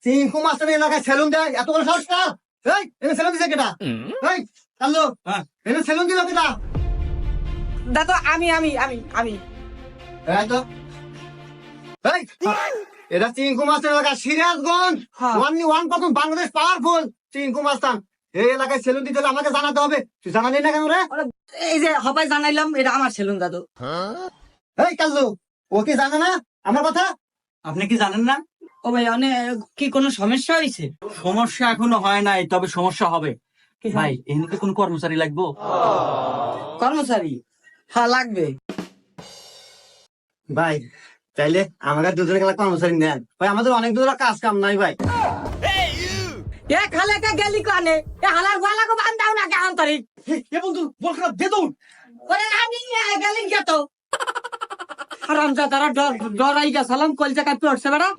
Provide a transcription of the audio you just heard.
Chinku master এলাকায় salon দেয়, এত বড় সাহস না? এই এনে সেলুন দিছে কেটা? এই কাল্লু, এনে সেলুন দিল কেটা? দাদু আমি আমি আমি আমি এই তো এই এটা চিঙ্কু মাস্টার এলাকা, সিরাজগঞ্জ হ্যাঁ। 1% বাংলাদেশ পাওয়ারফুল চিঙ্কু মাস্টার। এই এলাকায় সেলুন দিতে হলে আমাকে জানাতে হবে। তুই জানালি না কেন রে? এই যে হবাই জানাইলাম এটা আমার সেলুন দাদু। এই কাল্লু, ও কি জানে না আমার কথা? আপনি কি জানেন না? ও ভাই অনেক কি কোনো সমস্যা হয়েছে? সমস্যা এখনো হয় নাই, তবে সমস্যা হবে। কি ভাই এমনিতে কোন কর্মচারী লাগবো? কর্মচারী? হ্যাঁ লাগবে। ভাই চাইলে আমাকে দুজনে গেলে কর্মচারী নেন ভাই, আমাদের অনেক দূর কাজ কাম নাই ভাই। এ খালে কে গেলি কানে এ হালার গলা কো বান্ধাও না কেমন তারি এ বন্ধু বল খারাপ দে দৌড়। ওরে আমি গেলি কে তো হারামজাদারা ডরাই গেছালাম কলজা কাপি উঠছে বেড়া।